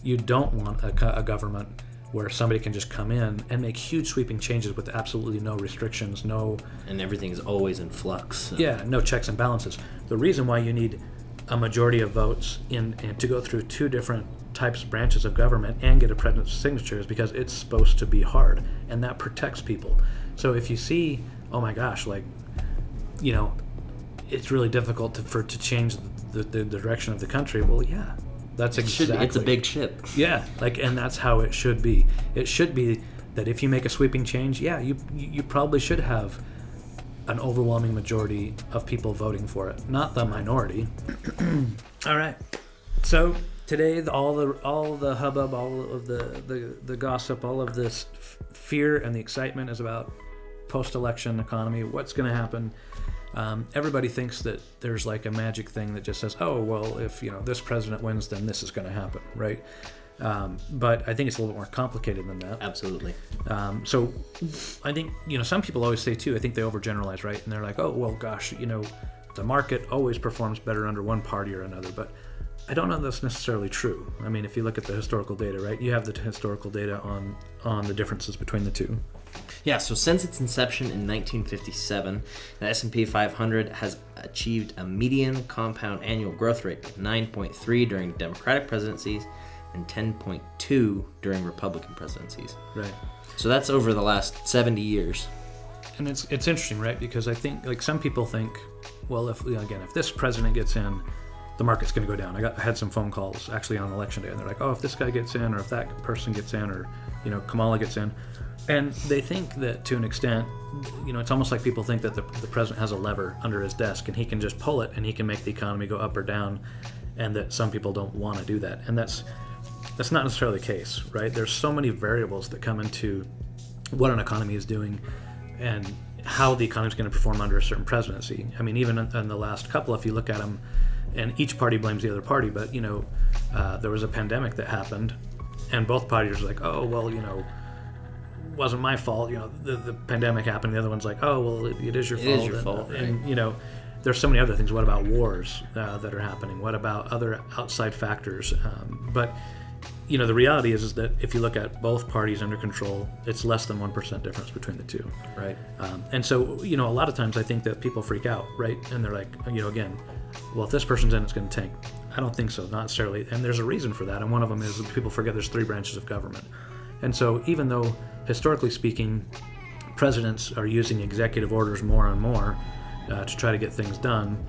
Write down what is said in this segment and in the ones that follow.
You don't want a government where somebody can just come in and make huge sweeping changes with absolutely no restrictions, and everything's always in flux. So. Yeah, no checks and balances. The reason why you need a majority of votes and to go through two different types of branches of government and get a president's signature is because it's supposed to be hard, and that protects people. So if you see, oh my gosh, like, it's really difficult to change the direction of the country. Well, yeah. That's exactly. It's a big ship. Yeah, and that's how it should be. It should be that if you make a sweeping change, you probably should have an overwhelming majority of people voting for it, not the minority. All right. So today, all the hubbub, all of the gossip, all of this fear and the excitement is about post-election economy. What's going to happen? Everybody thinks that there's like a magic thing that just says, oh, well, if this president wins, then this is going to happen, right? But I think it's a little bit more complicated than that. Absolutely. So I think, some people always say too, I think they overgeneralize, right? And they're like, oh, well, gosh, the market always performs better under one party or another. But I don't know that's necessarily true. I mean, if you look at the historical data, right, you have the historical data on the differences between the two. Yeah, so since its inception in 1957, the S&P 500 has achieved a median compound annual growth rate of 9.3 during Democratic presidencies and 10.2 during Republican presidencies. Right. So that's over the last 70 years. And it's interesting, right? Because I think, like, some people think, well, if this president gets in, the market's going to go down. I had some phone calls actually on election day, and they're like, oh, if this guy gets in, or if that person gets in, or Kamala gets in. And they think that to an extent, it's almost like people think that the president has a lever under his desk and he can just pull it and he can make the economy go up or down, and that some people don't want to do that. And that's not necessarily the case, right? There's so many variables that come into what an economy is doing and how the economy is going to perform under a certain presidency. I mean, even in the last couple, if you look at them, and each party blames the other party, but, there was a pandemic that happened and both parties were like, oh, well, wasn't my fault. The pandemic happened. The other one's like, oh, well, it is your fault. It is your fault, right? And there's so many other things. What about wars that are happening? What about other outside factors? But the reality is that if you look at both parties under control, it's less than 1% difference between the two. Right. And so, a lot of times I think that people freak out, right? And they're like, again, well, if this person's in, it's going to tank. I don't think so, not necessarily. And there's a reason for that. And one of them is people forget there's 3 branches of government. And so even though, historically speaking, presidents are using executive orders more and more to try to get things done,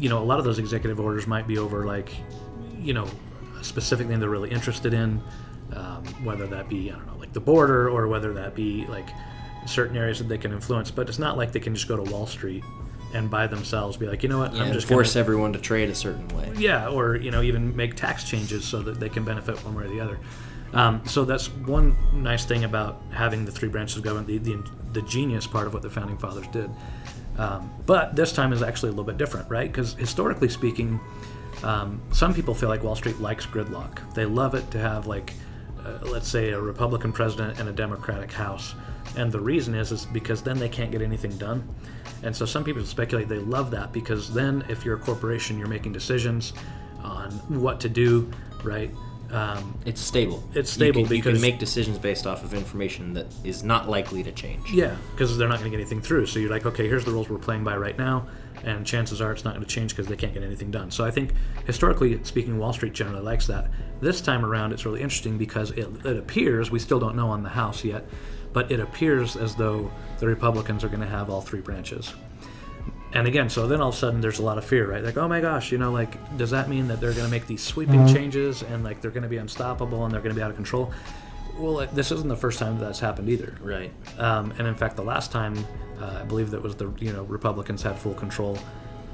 a lot of those executive orders might be over, like, a specific thing they're really interested in, whether that be, like the border, or whether that be, like, certain areas that they can influence. But it's not like they can just go to Wall Street and by themselves be like, I'm just force everyone to trade a certain way. Yeah, or, even make tax changes so that they can benefit one way or the other. So that's one nice thing about having the 3 branches of government, the genius part of what the Founding Fathers did. But this time is actually a little bit different, right? Because historically speaking, some people feel like Wall Street likes gridlock. They love it to have, like, let's say, a Republican president and a Democratic House. And the reason is because then they can't get anything done. And so some people speculate they love that because then if you're a corporation, you're making decisions on what to do, right? It's stable. It's stable because you because can make decisions based off of information that is not likely to change. Yeah, because they're not going to get anything through. So you're like, okay, here's the rules we're playing by right now, and chances are it's not going to change because they can't get anything done. So I think, historically speaking, Wall Street generally likes that. This time around, it's really interesting because it appears, we still don't know on the House yet, but it appears as though the Republicans are going to have all 3 branches. And again, so then all of a sudden there's a lot of fear, right? Like, oh my gosh, does that mean that they're going to make these sweeping changes and, like, they're going to be unstoppable and they're going to be out of control? Well, this isn't the first time that's happened either. Right. And in fact, the last time, I believe that was the Republicans had full control,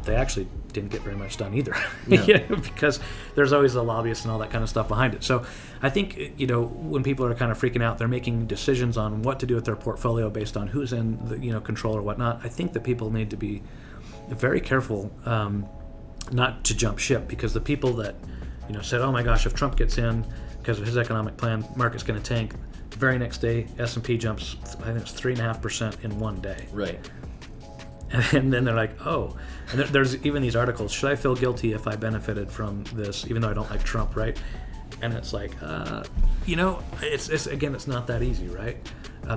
they actually didn't get very much done either. No. Because there's always the lobbyists and all that kind of stuff behind it. So I think, when people are kind of freaking out, they're making decisions on what to do with their portfolio based on who's in the control or whatnot. I think that people need to be very careful not to jump ship, because the people that said, oh my gosh, if Trump gets in because of his economic plan, market's going to tank. The very next day, S&P jumps, I think it's 3.5% in one day. Right. And then they're like, oh. And there's even these articles, should I feel guilty if I benefited from this, even though I don't like Trump, right? And it's like, it's not that easy, right?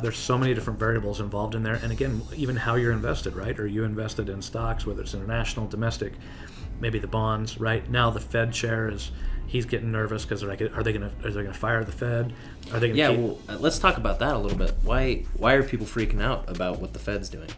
There's so many different variables involved in there. And again, even how you're invested, right? Are you invested in stocks, whether it's international, domestic, maybe the bonds, right? Now the Fed chair he's getting nervous because they're like, are they gonna fire the Fed? Are they gonna let's talk about that a little bit. Why are people freaking out about what the Fed's doing?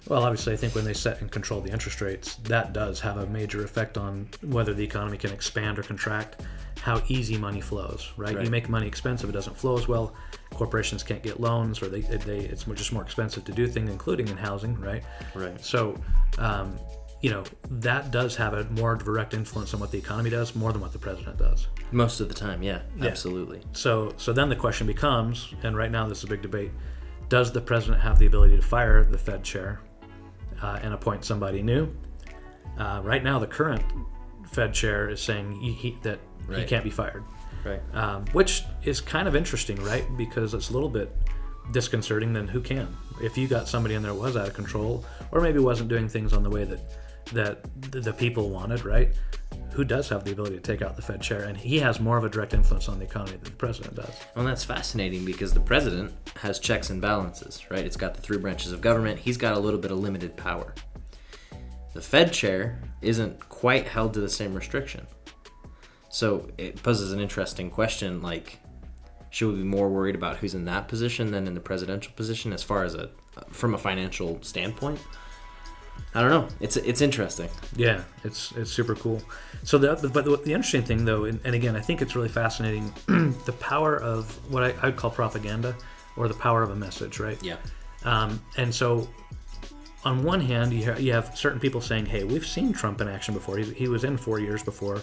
Well, obviously, I think when they set and control the interest rates, that does have a major effect on whether the economy can expand or contract, how easy money flows, right? You make money expensive, it doesn't flow as well. Corporations can't get loans, or it's just more expensive to do things, including in housing, right? Right. So, that does have a more direct influence on what the economy does, more than what the president does. Most of the time, yeah. Absolutely. So then the question becomes, and right now this is a big debate, does the president have the ability to fire the Fed chair and appoint somebody new? Right now, the current Fed chair is saying that he can't be fired, right? Which is kind of interesting, right? Because it's a little bit disconcerting. Then who can? If you got somebody in there who was out of control, or maybe wasn't doing things on the way that the people wanted, right? Who does have the ability to take out the Fed chair? And he has more of a direct influence on the economy than the president does. Well, that's fascinating because the president has checks and balances, right? It's got the three branches of government. He's got a little bit of limited power. The Fed chair isn't quite held to the same restriction. So it poses an interesting question, like, should we be more worried about who's in that position than in the presidential position as far as from a financial standpoint? I don't know. It's interesting. Yeah, it's super cool. So but the interesting thing, though, and again, I think it's really fascinating, the power of what I'd call propaganda, or the power of a message, right? Yeah. And so on one hand, you have certain people saying, hey, we've seen Trump in action before. He was in 4 years before.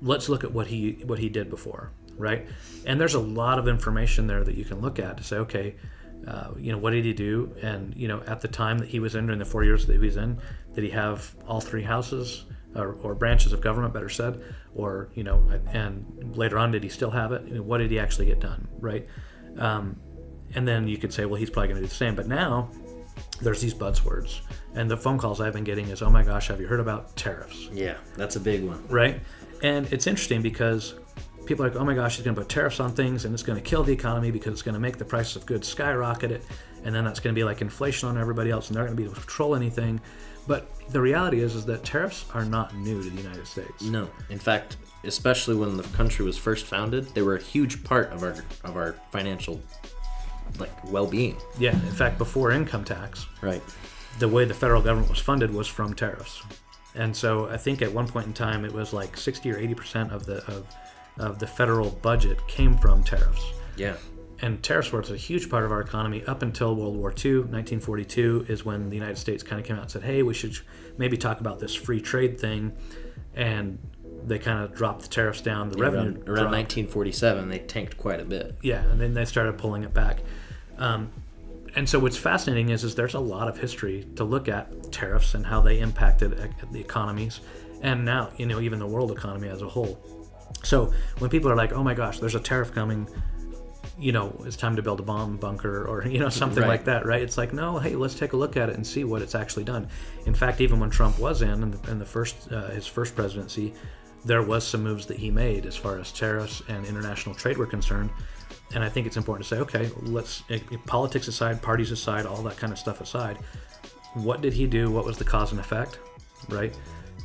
Let's look at what he did before, right? And there's a lot of information there that you can look at to say, okay, what did he do? And, at the time that he was in, during the 4 years that he was in, did he have all three houses or branches of government, better said? Or, and later on, did he still have it? What did he actually get done, right? And then you could say, well, he's probably going to do the same. But now there's these buzzwords. And the phone calls I've been getting is, oh my gosh, have you heard about tariffs? Yeah, that's a big one. Right? And it's interesting because people are like, oh my gosh, he's going to put tariffs on things and it's going to kill the economy because it's going to make the prices of goods skyrocket it. And then that's going to be like inflation on everybody else and they're going to be able to control anything. But the reality is that tariffs are not new to the United States. No. In fact, especially when the country was first founded, they were a huge part of our financial well-being. Yeah. In fact, before income tax, right, the way the federal government was funded was from tariffs. And so I think at one point in time it was like 60 or 80% of the federal budget came from tariffs. Yeah. And tariffs were a huge part of our economy up until World War II. 1942 is when the United States kind of came out and said, hey, we should maybe talk about this free trade thing. And they kind of dropped the tariffs down. The revenue around 1947, they tanked quite a bit. Yeah, and then they started pulling it back. And so what's fascinating is there's a lot of history to look at tariffs and how they impacted the economies. And now, even the world economy as a whole. So when people are like, oh my gosh, there's a tariff coming, it's time to build a bomb bunker or, something right. like that, right? It's like, no, hey, let's take a look at it and see what it's actually done. In fact, even when Trump was in his first presidency, there was some moves that he made as far as tariffs and international trade were concerned. And I think it's important to say, okay, let's, politics aside, parties aside, all that kind of stuff aside, what did he do? What was the cause and effect, right?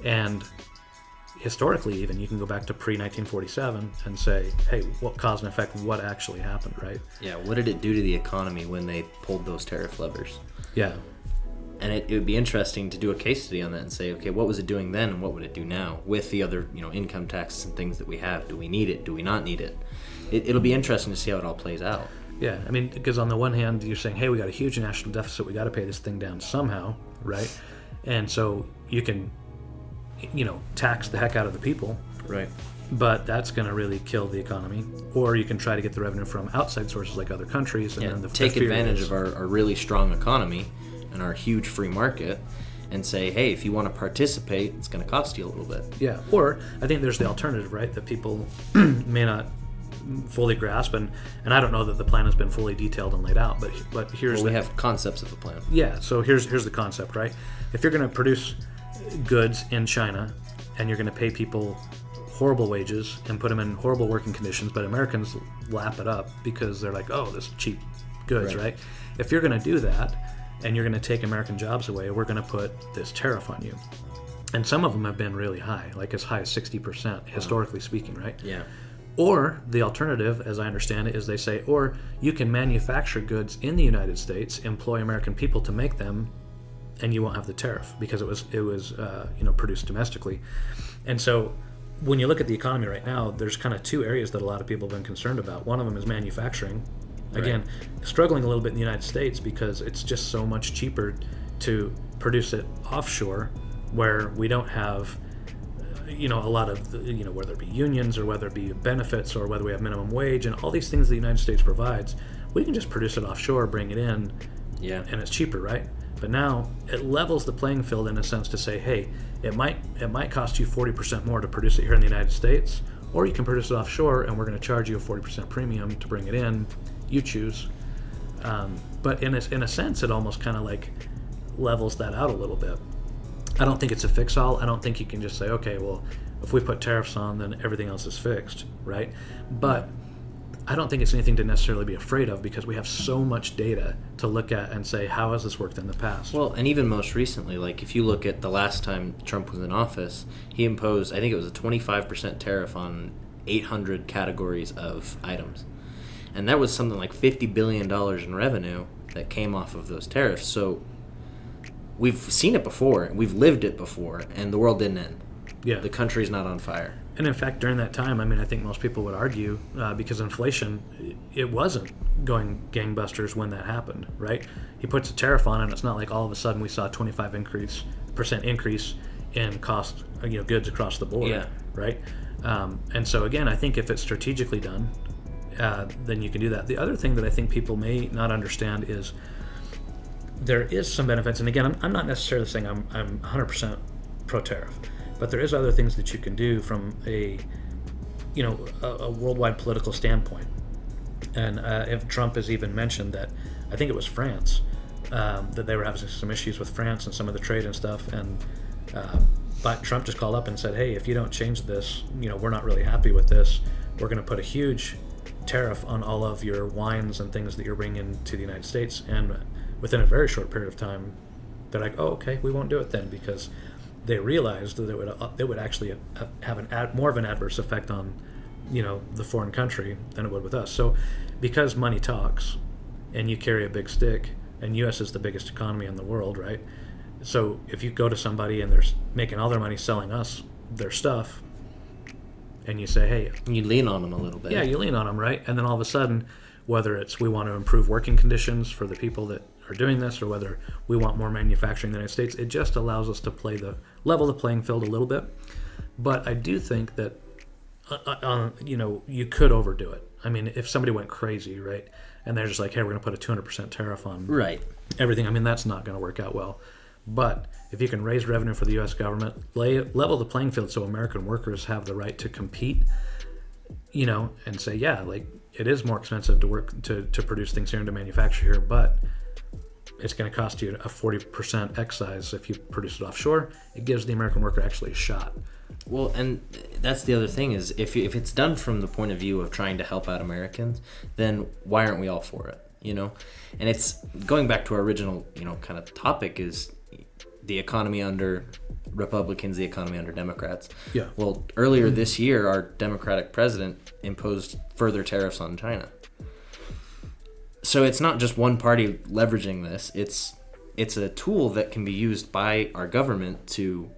And historically, even, you can go back to pre-1947 and say, hey, what cause and effect, what actually happened, right? Yeah, what did it do to the economy when they pulled those tariff levers? Yeah. And it would be interesting to do a case study on that and say, okay, what was it doing then and what would it do now with the other, income taxes and things that we have? Do we need it? Do we not need it? It'll be interesting to see how it all plays out. Yeah, I mean, because on the one hand, you're saying, hey, we got a huge national deficit, we got to pay this thing down somehow, right? And so you can, tax the heck out of the people. Right. But that's going to really kill the economy. Or you can try to get the revenue from outside sources like other countries. And then take advantage of our really strong economy and our huge free market and say, hey, if you want to participate, it's going to cost you a little bit. Yeah, or I think there's the alternative, right, that people may not fully grasp, and I don't know that the plan has been fully detailed and laid out, but here's we have concepts of the plan. Yeah, so here's the concept, right? If you're going to produce goods in China and you're going to pay people, horrible wages and put them in horrible working conditions, but Americans lap it up because they're like, oh, this cheap goods, right? If you're going to do that and you're going to take American jobs away, we're going to put this tariff on you. And some of them have been really high, like as high as 60%, historically speaking, right? Yeah. Or the alternative, as I understand it, is they say, or you can manufacture goods in the United States, employ American people to make them, and you won't have the tariff because it was produced domestically. And so when you look at the economy right now, there's kind of two areas that a lot of people have been concerned about. One of them is manufacturing. Again, struggling a little bit in the United States because it's just so much cheaper to produce it offshore, where we don't have a lot of, whether it be unions or whether it be benefits or whether we have minimum wage and all these things the United States provides. We can just produce it offshore, bring it in, and it's cheaper, right? But now it levels the playing field in a sense to say, hey, it might cost you 40% more to produce it here in the United States, or you can produce it offshore and we're going to charge you a 40% premium to bring it in. You choose. But in a sense, it almost kind of like levels that out a little bit. I don't think it's a fix-all. I don't think you can just say, okay, well, if we put tariffs on, then everything else is fixed, right? But I don't think it's anything to necessarily be afraid of because we have so much data to look at and say, how has this worked in the past? Well, and even most recently, like if you look at the last time Trump was in office, he imposed, I think it was a 25% tariff on 800 categories of items. And that was something like $50 billion in revenue that came off of those tariffs. So we've seen it before, we've lived it before, and the world didn't end. Yeah. The country's not on fire. And in fact, during that time, I think most people would argue, because inflation, it wasn't going gangbusters when that happened, right? He puts a tariff on it, and it's not like all of a sudden we saw a 25% increase in cost, goods across the board, right? And so again, I think if it's strategically done, then you can do that. The other thing that I think people may not understand is there is some benefits, and again, I'm not necessarily saying I'm 100% pro-tariff, but there is other things that you can do from a worldwide political standpoint. And if Trump has even mentioned that, I think it was France, that they were having some issues with France and some of the trade and stuff, and but Trump just called up and said, hey, if you don't change this, we're not really happy with this. We're going to put a huge tariff on all of your wines and things that you're bringing to the United States. And within a very short period of time, they're like, oh, okay, we won't do it then, because they realized that it would actually have more of an adverse effect on, the foreign country than it would with us. So because money talks and you carry a big stick, and U.S. is the biggest economy in the world, right? So if you go to somebody and they're making all their money selling us their stuff, and you say, hey... You lean on them a little bit. Yeah, you lean on them, right? And then all of a sudden, whether it's we want to improve working conditions for the people that are doing this, or whether we want more manufacturing in the United States, it just allows us to level the playing field a little bit. But I do think that, you could overdo it. If somebody went crazy, right, and they're just like, hey, we're going to put a 200% tariff on everything, that's not going to work out well. But if you can raise revenue for the U.S. government, level the playing field so American workers have the right to compete, and say, yeah, like it is more expensive to work to produce things here and to manufacture here, but it's going to cost you a 40% excise if you produce it offshore. It gives the American worker actually a shot. Well, and that's the other thing is if it's done from the point of view of trying to help out Americans, then why aren't we all for it? And it's going back to our original, kind of topic is the economy under Republicans, the economy under Democrats. Yeah. Well, earlier this year, our Democratic president imposed further tariffs on China. So it's not just one party leveraging this. It's a tool that can be used by our government to,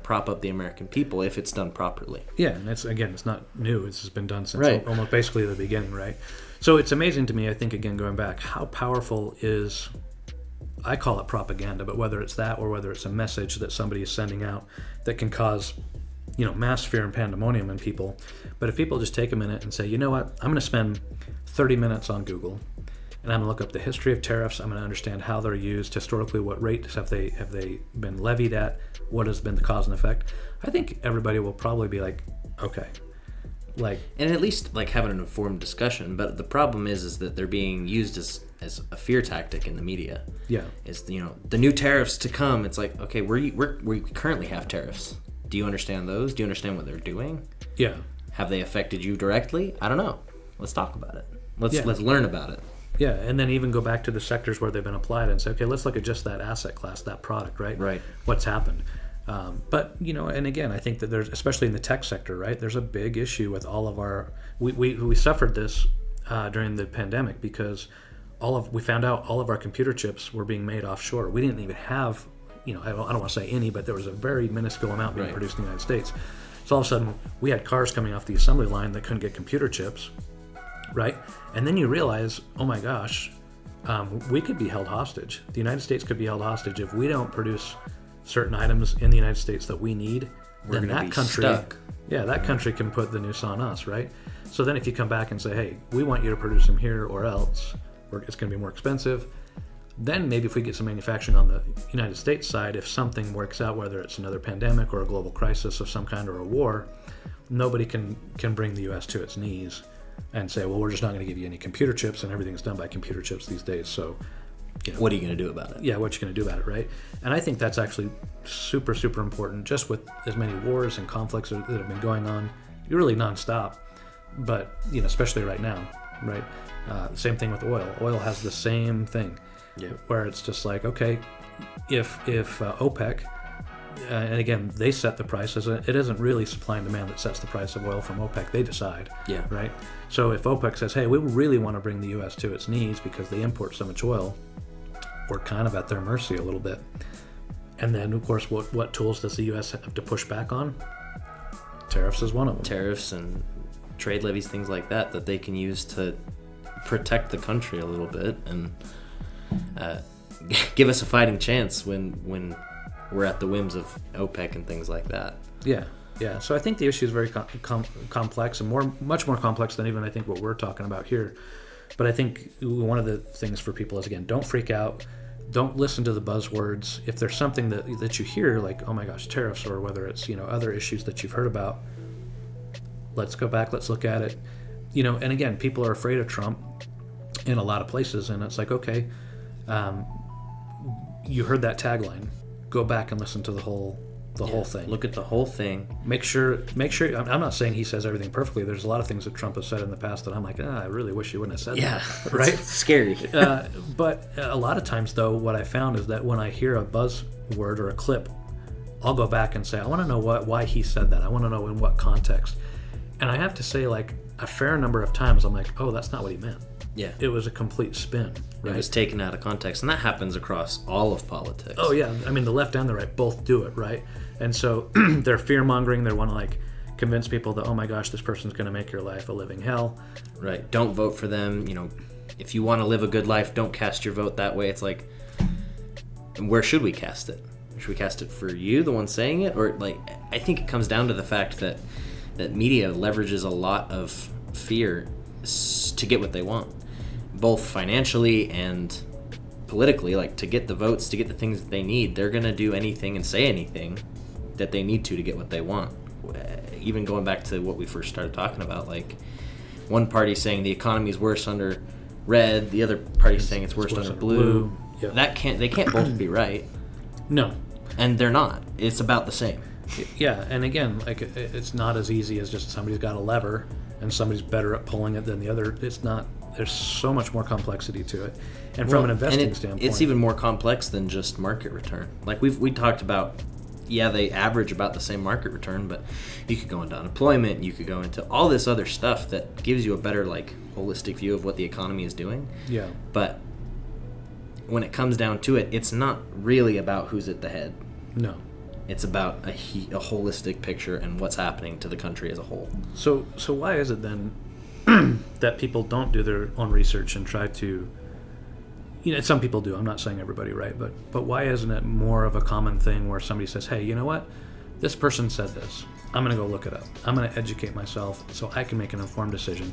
prop up the American people if it's done properly. Yeah, and it's not new. It's been done since almost basically the beginning, right? So it's amazing to me, I think, again, going back, how powerful is, I call it propaganda, but whether it's that or whether it's a message that somebody is sending out that can cause, mass fear and pandemonium in people. But if people just take a minute and say, you know what, I'm going to spend 30 minutes on Google, and I'm going to look up the history of tariffs. I'm going to understand how they're used historically, what rates have they been levied at, what has been the cause and effect. I think everybody will probably be like, okay. And at least having an informed discussion. But the problem is that they're being used as a fear tactic in the media. Yeah. It's the new tariffs to come. It's like, okay, we currently have tariffs. Do you understand those? Do you understand what they're doing? Yeah. Have they affected you directly? I don't know. Let's talk about it. Let's learn about it. Yeah, and then even go back to the sectors where they've been applied and say, okay, let's look at just that asset class, that product, right? Right. What's happened? But, and again, I think that there's, especially in the tech sector, right, there's a big issue with all of our, we suffered this during the pandemic because we found out all of our computer chips were being made offshore. We didn't even have, I don't want to say any, but there was a very minuscule amount being produced in the United States. So all of a sudden, we had cars coming off the assembly line that couldn't get computer chips, right? And then you realize, oh my gosh, we could be held hostage. The United States could be held hostage if we don't produce certain items in the United States that we need. Then that country, stuck. Country can put the noose on us, right? So then if you come back and say, hey, we want you to produce them here or else it's going to be more expensive, then maybe if we get some manufacturing on the United States side, if something works out, whether it's another pandemic or a global crisis of some kind or a war, nobody can bring the U.S. to its knees and say, well, we're just not going to give you any computer chips, and everything's done by computer chips these days. So, what are you going to do about it? Yeah, what you going to do about it, right? And I think that's actually super, super important, just with as many wars and conflicts that have been going on, really nonstop. But, especially right now, right? Same thing with oil. Oil has the same thing, where it's just like, okay, if OPEC, and again, they set the price. It isn't really supply and demand that sets the price of oil from OPEC. They decide, right? So if OPEC says, hey, we really want to bring the U.S. to its knees because they import so much oil, we're kind of at their mercy a little bit. And then, of course, what tools does the U.S. have to push back on? Tariffs is one of them. Tariffs and trade levies, things like that they can use to protect the country a little bit and give us a fighting chance when we're at the whims of OPEC and things like that. Yeah. So I think the issue is very complex and much more complex than even I think what we're talking about here. But I think one of the things for people is, again, don't freak out. Don't listen to the buzzwords. If there's something that you hear, like, oh my gosh, tariffs, or whether it's, other issues that you've heard about, let's go back, let's look at it. And again, people are afraid of Trump in a lot of places, and it's like, okay, you heard that tagline. Go back and listen to the whole thing. Look at the whole thing. Make sure. I'm not saying he says everything perfectly. There's a lot of things that Trump has said in the past that I'm like, I really wish he wouldn't have said that. Right? It's scary. But a lot of times, though, what I found is that when I hear a buzzword or a clip, I'll go back and say, I want to know why he said that. I want to know in what context. And I have to say, like, a fair number of times, I'm like, oh, that's not what he meant. Yeah. It was a complete spin. Right? It was taken out of context. And that happens across all of politics. Oh, yeah. I mean, the left and the right both do it, right? And so they're fear-mongering. They want to, convince people that, oh, my gosh, this person's going to make your life a living hell. Right. Don't vote for them. If you want to live a good life, don't cast your vote that way. It's like, where should we cast it? Should we cast it for you, the one saying it? Or, I think it comes down to the fact that media leverages a lot of fear to get what they want, both financially and politically. To get the votes, to get the things that they need, they're going to do anything and say anything that they need to get what they want. Even going back to what we first started talking about, one party saying the economy is worse under red, the other party saying it's worse under blue. Yep. They can't both be right. No. And they're not. It's about the same. Yeah, and again, it's not as easy as just somebody's got a lever and somebody's better at pulling it than the other. It's not. There's so much more complexity to it, and from an investing standpoint, it's even more complex than just market return. We talked about, they average about the same market return, but you could go into unemployment, you could go into all this other stuff that gives you a better holistic view of what the economy is doing. Yeah. But when it comes down to it, it's not really about who's at the head. No. It's about a holistic picture and what's happening to the country as a whole. So why is it then that people don't do their own research and try to, some people do, I'm not saying everybody, right? But why isn't it more of a common thing where somebody says, hey, you know what? This person said this. I'm going to go look it up. I'm going to educate myself so I can make an informed decision.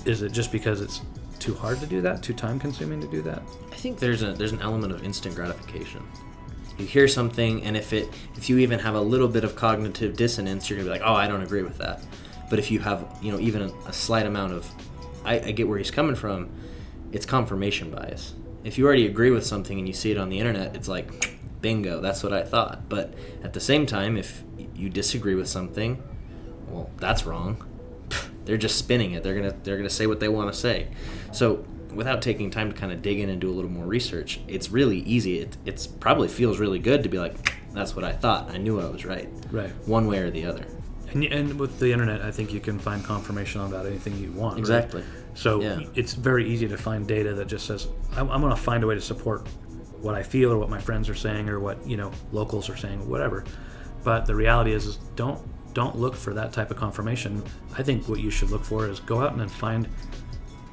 Is it just because it's too hard to do that, too time consuming to do that? I think there's an element of instant gratification. You hear something, and if you even have a little bit of cognitive dissonance, you're gonna be like, oh, I don't agree with that. But if you have, even a slight amount of, I get where he's coming from, it's confirmation bias. If you already agree with something and you see it on the internet, it's like, bingo, that's what I thought. But at the same time, if you disagree with something, well, that's wrong. They're just spinning it. They're gonna say what they want to say. So without taking time to kind of dig in and do a little more research, it's really easy. It's probably feels really good to be like, that's what I thought. I knew I was right. Right. One way or the other. And with the internet, I think you can find confirmation on about anything you want. Exactly. Right? So it's very easy to find data that just says, I'm going to find a way to support what I feel or what my friends are saying or what locals are saying, whatever. But the reality is don't look for that type of confirmation. I think what you should look for is go out and then find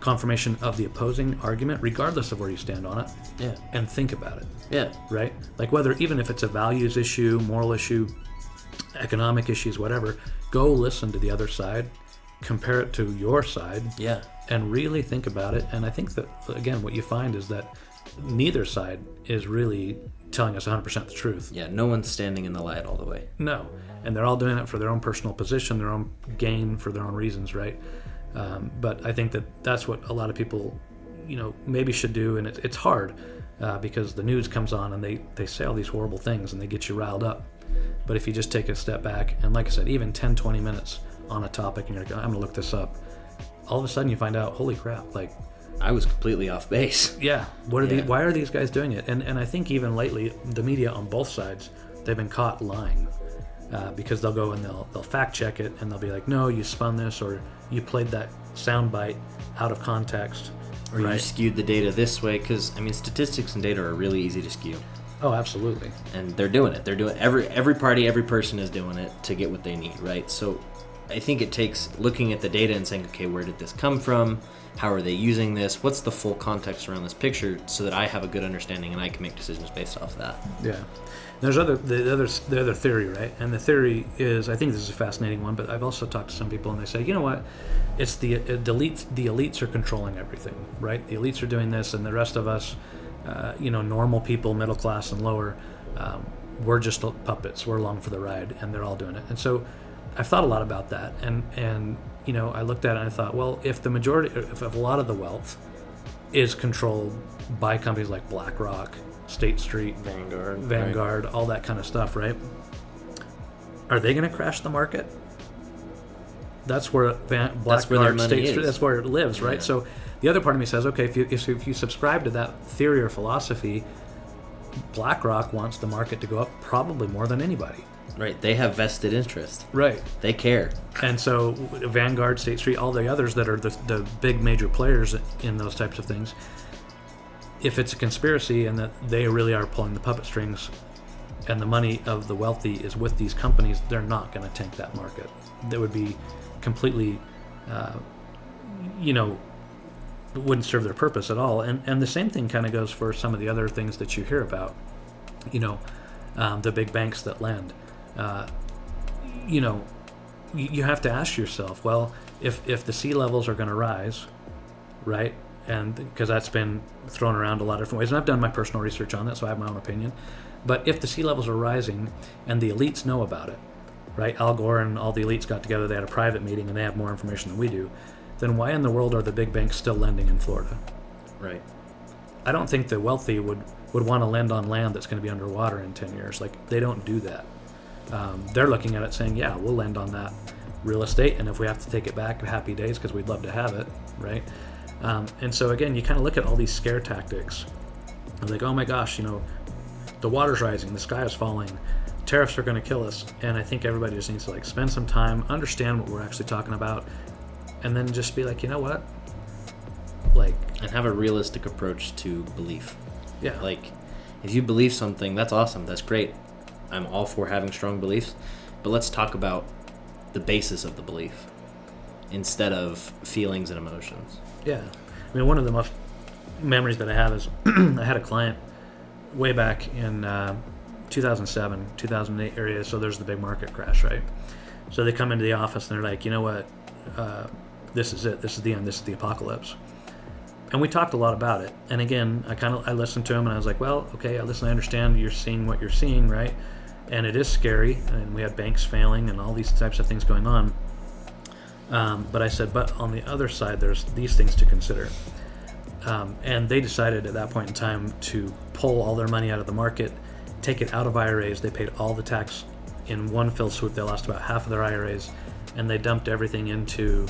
confirmation of the opposing argument, regardless of where you stand on it, and think about it. Yeah. Right? Like even if it's a values issue, moral issue, economic issues, whatever, go listen to the other side, compare it to your side, and really think about it. And I think that, again, what you find is that neither side is really telling us 100% the truth. Yeah, no one's standing in the light all the way. No. And they're all doing it for their own personal position, their own gain, for their own reasons, right? But I think that that's what a lot of people, maybe should do. And it's hard because the news comes on and they say all these horrible things and they get you riled up. But if you just take a step back, and like I said, even 10, 20 minutes on a topic, and you're like, I'm going to look this up, all of a sudden you find out, holy crap, like, I was completely off base. Yeah. Why are these guys doing it? And I think even lately, the media on both sides, they've been caught lying because they'll go and they'll fact check it, and they'll be like, no, you spun this, or you played that soundbite out of context. Or you skewed the data this way, because, statistics and data are really easy to skew. Oh, absolutely. And they're doing it. Every party, every person is doing it to get what they need, right? So I think it takes looking at the data and saying, okay, where did this come from? How are they using this? What's the full context around this picture so that I have a good understanding and I can make decisions based off that? Yeah. There's the other theory, right? And the theory is, I think this is a fascinating one, but I've also talked to some people and they say, you know what? It's the elites are controlling everything, right? The elites are doing this, and the rest of us, normal people, middle class and lower, we're just puppets. We're along for the ride, and they're all doing it. And so I've thought a lot about that, and I looked at it and I thought, well, if a lot of the wealth is controlled by companies like BlackRock, State Street, Vanguard, all that kind of stuff, right? Are they going to crash the market? That's where BlackRock, State Street, that's where it lives, right? Yeah. So the other part of me says, okay, if you subscribe to that theory or philosophy, BlackRock wants the market to go up probably more than anybody. Right, they have vested interest. Right. They care. And so Vanguard, State Street, all the others that are the big major players in those types of things, if it's a conspiracy and that they really are pulling the puppet strings and the money of the wealthy is with these companies, they're not going to tank that market. That would be completely, wouldn't serve their purpose at all. And the same thing kind of goes for some of the other things that you hear about, the big banks that lend. You have to ask yourself, well, if the sea levels are going to rise, right? And because that's been thrown around a lot of different ways, and I've done my personal research on that, so I have my own opinion. But if the sea levels are rising and the elites know about it, right? Al Gore and all the elites got together, they had a private meeting, and they have more information than we do. Then why in the world are the big banks still lending in Florida? Right. I don't think the wealthy would want to lend on land that's going to be underwater in 10 years. Like, they don't do that. They're looking at it saying, yeah, we'll lend on that real estate, and if we have to take it back, happy days, because we'd love to have it, right? And so, again, you kind of look at all these scare tactics. And like, oh my gosh, the water's rising, the sky is falling, tariffs are going to kill us. And I think everybody just needs to spend some time, understand what we're actually talking about, and then just be like, you know what? And have a realistic approach to belief. Yeah. If you believe something, that's awesome. That's great. I'm all for having strong beliefs. But let's talk about the basis of the belief instead of feelings and emotions. Yeah. One of the most memories that I have is I had a client way back in 2007, 2008 area. So there's the big market crash, right? So they come into the office and they're like, you know what? This is it. This is the end. This is the apocalypse. And we talked a lot about it. And again, I listened to him and I was like, well, okay, I understand you're seeing what you're seeing, right? And it is scary. And we had banks failing and all these types of things going on. But I said, but on the other side, there's these things to consider. And they decided at that point in time to pull all their money out of the market, take it out of IRAs. They paid all the tax in one fell swoop, they lost about half of their IRAs, and they dumped everything into,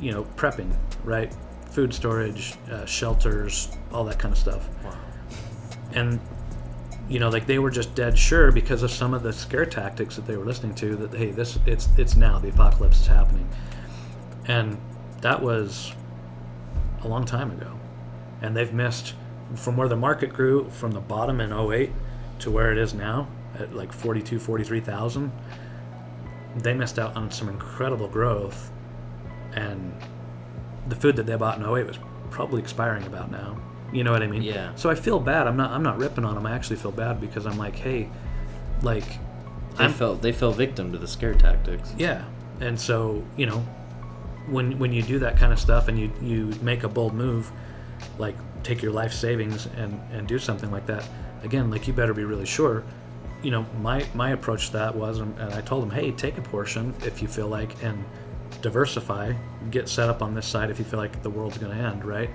prepping, right? Food storage, shelters, all that kind of stuff. Wow. And, like they were just dead sure because of some of the scare tactics that they were listening to that, hey, it's now, the apocalypse is happening. And that was a long time ago. And they've missed from where the market grew from the bottom in 08 to where it is now at like 43,000. They missed out on some incredible growth, and the food that they bought in 08 was probably expiring about now. You know what I mean? Yeah. So I feel bad. I'm not ripping on them. I actually feel bad because I'm like, hey, like they fell victim to the scare tactics. Yeah. And so, when you do that kind of stuff and you make a bold move, like take your life savings and do something like that, again, like you better be really sure. My approach to that was, and I told them, hey, take a portion if you feel like, and diversify, get set up on this side if you feel like the world's going to end, right?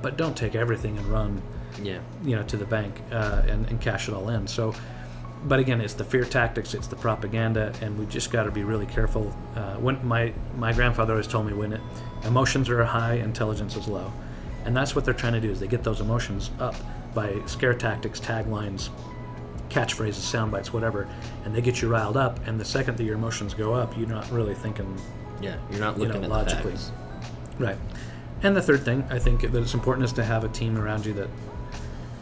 But don't take everything and run, to the bank and cash it all in. So, but again, it's the fear tactics, it's the propaganda, and we just got to be really careful. When my grandfather always told me, when emotions are high, intelligence is low. And that's what they're trying to do, is they get those emotions up by scare tactics, taglines, catchphrases, sound bites, whatever, and they get you riled up. And the second that your emotions go up, you're not really thinking, you're not looking at logically. the facts. Right. And the third thing I think that it's important is to have a team around you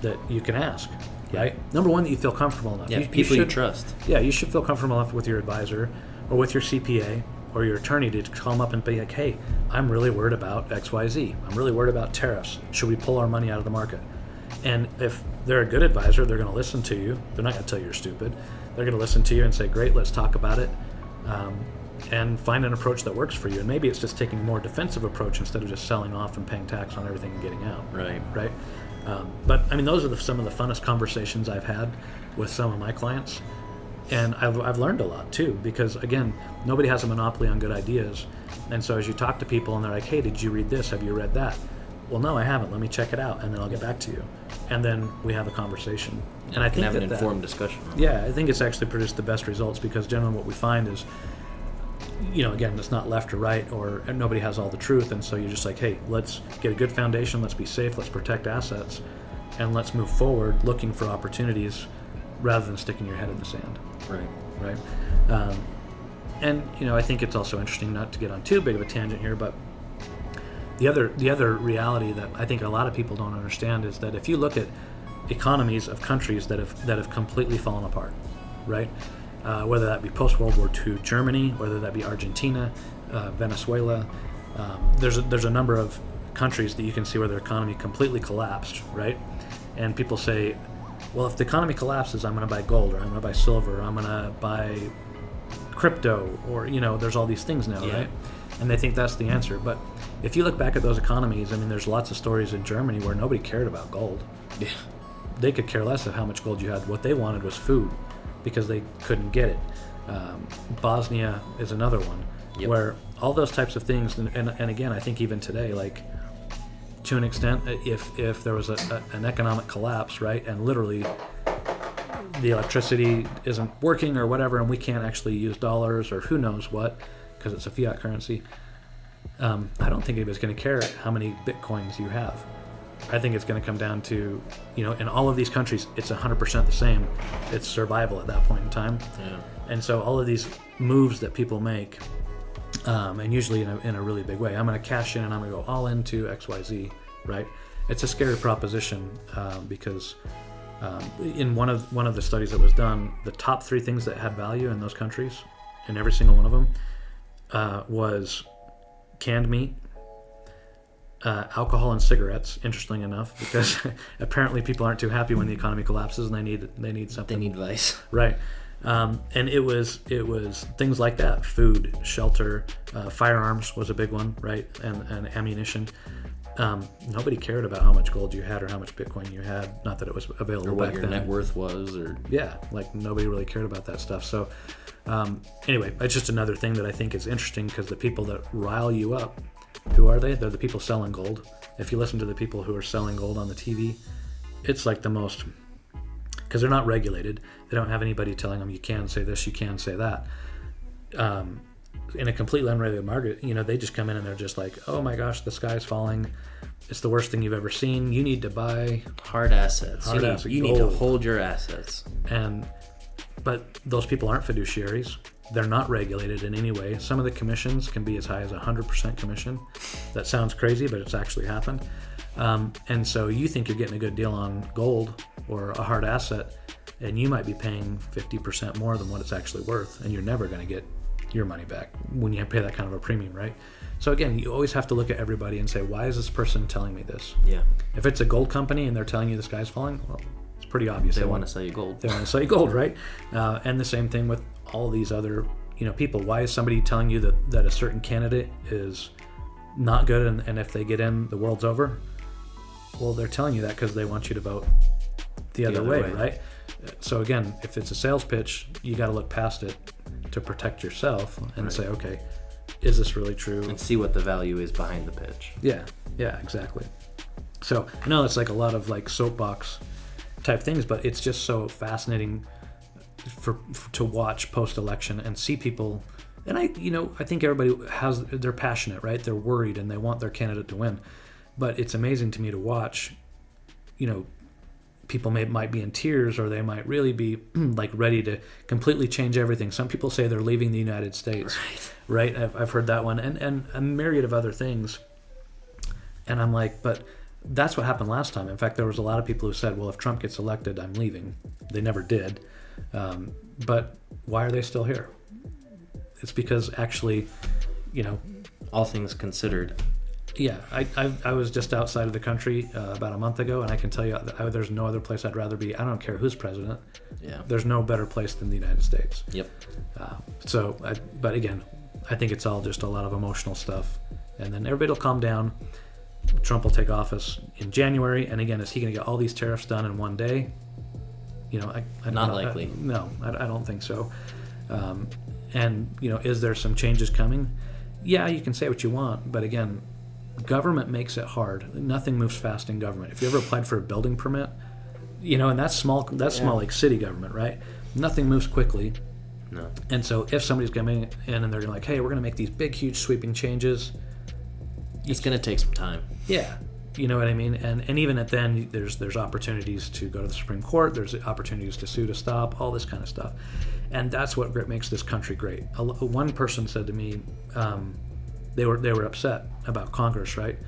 that you can ask. Yeah. Right. Number one, that you feel comfortable enough. Yeah, people you trust. Yeah, you should feel comfortable enough with your advisor or with your CPA or your attorney to call them up and be like, hey, I'm really worried about XYZ. I'm really worried about tariffs. Should we pull our money out of the market? And if they're a good advisor, they're going to listen to you. They're not going to tell you you're stupid. They're going to listen to you and say, great, let's talk about it, and find an approach that works for you. And maybe it's just taking a more defensive approach instead of just selling off and paying tax on everything and getting out. Right. Right. But I mean, those are some of the funnest conversations I've had with some of my clients. And I've learned a lot too, because again, nobody has a monopoly on good ideas. And so as you talk to people and they're like, hey, did you read this? Have you read that? Well, no, I haven't. Let me check it out, and then I'll get back to you. And then we have a conversation. And I think have an informed discussion. Yeah, I think it's actually produced the best results, because generally what we find is, again, it's not left or right, or nobody has all the truth. And so you're just like, hey, let's get a good foundation. Let's be safe. Let's protect assets, and let's move forward looking for opportunities rather than sticking your head in the sand. Right. And I think it's also interesting, not to get on too big of a tangent here, but the other reality that I think a lot of people don't understand is that if you look at economies of countries that have completely fallen apart, right? Whether that be post World War II Germany, whether that be Argentina, Venezuela, there's a number of countries that you can see where their economy completely collapsed, right? And people say, well, if the economy collapses, I'm going to buy gold, or I'm going to buy silver, or I'm going to buy crypto, or there's all these things now, right? And they think that's the answer. But if you look back at those economies, I mean, there's lots of stories in Germany where nobody cared about gold. Yeah. They could care less of how much gold you had. What they wanted was food, because they couldn't get it. Bosnia is another one, where all those types of things, and again, I think even today, like, to an extent, if there was an economic collapse, right, and literally the electricity isn't working or whatever, and we can't actually use dollars or who knows what, because it's a fiat currency, I don't think anybody's going to care how many bitcoins you have. I think it's going to come down to, in all of these countries, it's 100% the same. It's survival at that point in time. Yeah. And so all of these moves that people make, and usually in a really big way, I'm going to cash in and I'm going to go all into XYZ, right? It's a scary proposition, because in one of the studies that was done, the top 3 things that had value in those countries, in every single one of them, was canned meat, alcohol, and cigarettes. Interesting enough, because apparently people aren't too happy when the economy collapses and they need something. They need vice. Right. And it was things like that: food, shelter, firearms was a big one, right? And ammunition. Nobody cared about how much gold you had or how much Bitcoin you had. Not that it was available or what back your then. net worth was, or like nobody really cared about that stuff. So anyway, it's just another thing that I think is interesting, because the people that rile you up, who are they? They're the people selling gold. If you listen to the people who are selling gold on the TV, it's like the most because they're not regulated. They don't have anybody telling them you can say this, you can say that. In a completely unregulated market, they just come in and they're just like, oh my gosh, the sky's falling. It's the worst thing you've ever seen. You need to buy hard assets. You need to hold your assets. But those people aren't fiduciaries. They're not regulated in any way. Some of the commissions can be as high as 100% commission. That sounds crazy, but it's actually happened. And so you think you're getting a good deal on gold or a hard asset, and you might be paying 50% more than what it's actually worth, and you're never going to get your money back when you pay that kind of a premium, right? So again, you always have to look at everybody and say, why is this person telling me this? Yeah. If it's a gold company and they're telling you the sky's falling, well, it's pretty obvious. They want to sell you gold. They want to sell you gold, right? And the same thing with all these other, people. Why is somebody telling you that a certain candidate is not good, and if they get in, the world's over? Well, they're telling you that because they want you to vote the other way, right? So again, if it's a sales pitch, you got to look past it to protect yourself and say, okay, is this really true? And see what the value is behind the pitch. Yeah, exactly. So I know it's like a lot of like soapbox type things, but it's just so fascinating to watch post-election and see people. And I think everybody they're passionate, right? They're worried and they want their candidate to win. But it's amazing to me to watch, people might be in tears, or they might really be like ready to completely change everything. Some people say they're leaving the United States, right? I've heard that one, and a myriad of other things. And I'm like, but that's what happened last time. In fact, there was a lot of people who said, well, if Trump gets elected, I'm leaving. They never did. But why are they still here? It's because actually, all things considered. Yeah, I was just outside of the country about a month ago, and I can tell you there's no other place I'd rather be. I don't care who's president. Yeah. There's no better place than the United States. Yep. But again, I think it's all just a lot of emotional stuff, and then everybody will calm down. Trump will take office in January, and again, is he going to get all these tariffs done in one day? Not likely. No, I don't think so. And is there some changes coming? Yeah, you can say what you want, but again, government makes it hard. Nothing moves fast in government. If you ever applied for a building permit, and that's small like city government, right? Nothing moves quickly. No. And so if somebody's coming in and they're like, hey, we're going to make these big, huge, sweeping changes, it's going to take some time. Yeah. You know what I mean? And even at then, there's opportunities to go to the Supreme Court. There's opportunities to sue to stop, all this kind of stuff. And that's what makes this country great. One person said to me, they were upset about Congress, right?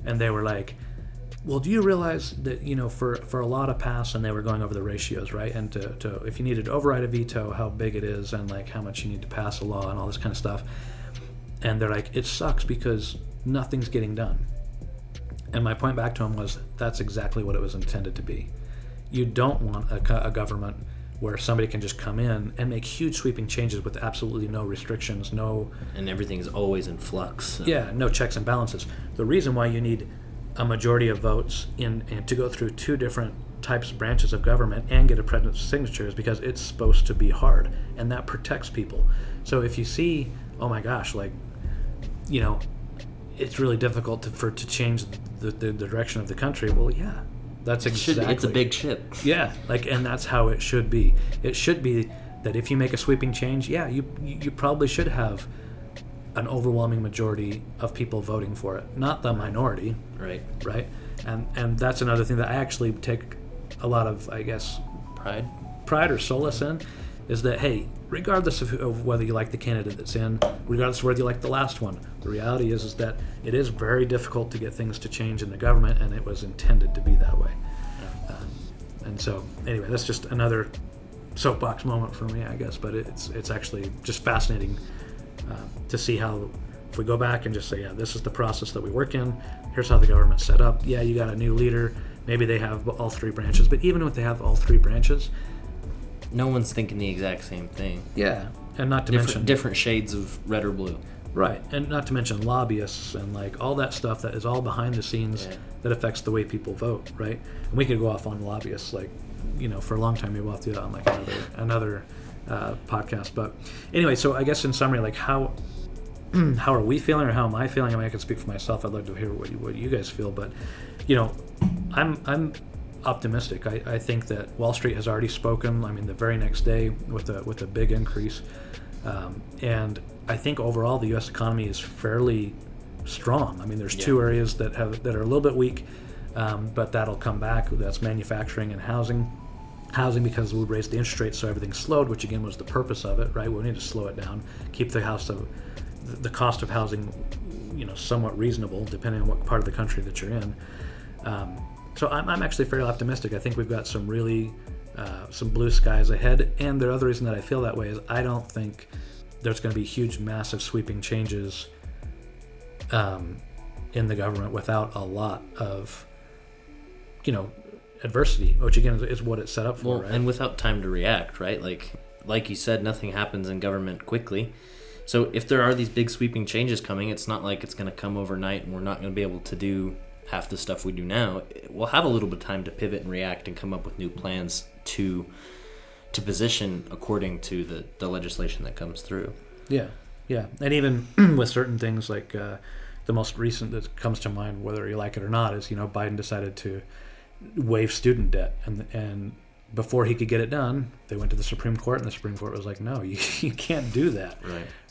And they were like, well, do you realize that, for a law to pass, and they were going over the ratios, right? And to if you needed to override a veto, how big it is, and like how much you need to pass a law and all this kind of stuff. And they're like, it sucks because nothing's getting done. And my point back to him was, that's exactly what it was intended to be. You don't want a government where somebody can just come in and make huge sweeping changes with absolutely no restrictions, and everything's always in flux. So. Yeah, no checks and balances. The reason why you need a majority of votes and to go through two different types of branches of government and get a president's signature is because it's supposed to be hard, and that protects people. So if you see, oh my gosh, it's really difficult to change the direction of the country. Well, yeah, that's exactly. It's a big ship. Yeah, and that's how it should be. It should be that if you make a sweeping change, yeah, you probably should have an overwhelming majority of people voting for it, not the minority. Right. And that's another thing that I actually take a lot of, I guess, pride or solace in, is that, hey, regardless of whether you like the candidate that's in, regardless of whether you like the last one, the reality is that it is very difficult to get things to change in the government, and it was intended to be that way. And so, anyway, that's just another soapbox moment for me, I guess, but it's actually just fascinating to see how, if we go back and just say, yeah, this is the process that we work in, here's how the government's set up, yeah, you got a new leader, maybe they have all three branches, but even if they have all three branches, no one's thinking the exact same thing. Yeah, and not to mention different shades of red or blue. Right, and not to mention lobbyists and like all that stuff that is all behind the scenes that affects the way people vote, right? And we could go off on lobbyists, for a long time. Maybe we'll have to do that on like another podcast. But anyway, so I guess in summary, like how are we feeling, or how am I feeling? I mean, I can speak for myself. I'd love to hear what you guys feel, but I'm optimistic. I think that Wall Street has already spoken. I mean, the very next day with a big increase, and I think overall the U.S. economy is fairly strong. I mean, there's two areas that are a little bit weak, but that'll come back. That's manufacturing and housing. Housing, because we raised the interest rate, so everything slowed, which again was the purpose of it, right? We need to slow it down, keep the cost of housing, somewhat reasonable, depending on what part of the country that you're in. So I'm actually fairly optimistic. I think we've got some really some blue skies ahead. And the other reason that I feel that way is I don't think there's going to be huge, massive, sweeping changes in the government without a lot of, adversity, which again is what it's set up for, right? And without time to react, right? Like you said, nothing happens in government quickly. So if there are these big sweeping changes coming, it's not like it's going to come overnight and we're not going to be able to do half the stuff we do now. We'll have a little bit of time to pivot and react and come up with new plans to position according to the legislation that comes through. Yeah. And even with certain things like the most recent that comes to mind, whether you like it or not, is, Biden decided to waive student debt. And before he could get it done, they went to the Supreme Court, and the Supreme Court was like, no, you can't do that.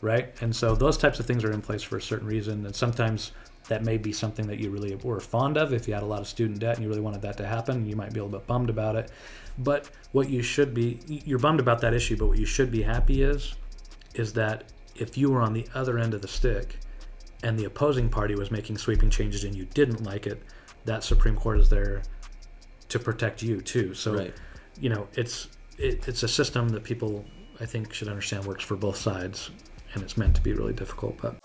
Right? And so those types of things are in place for a certain reason. And sometimes that may be something that you really were fond of. If you had a lot of student debt and you really wanted that to happen, you might be a little bit bummed about it. But you're bummed about that issue, but what you should be happy is that if you were on the other end of the stick and the opposing party was making sweeping changes and you didn't like it, that Supreme Court is there to protect you too. So, it's a system that people, I think, should understand works for both sides, and it's meant to be really difficult. But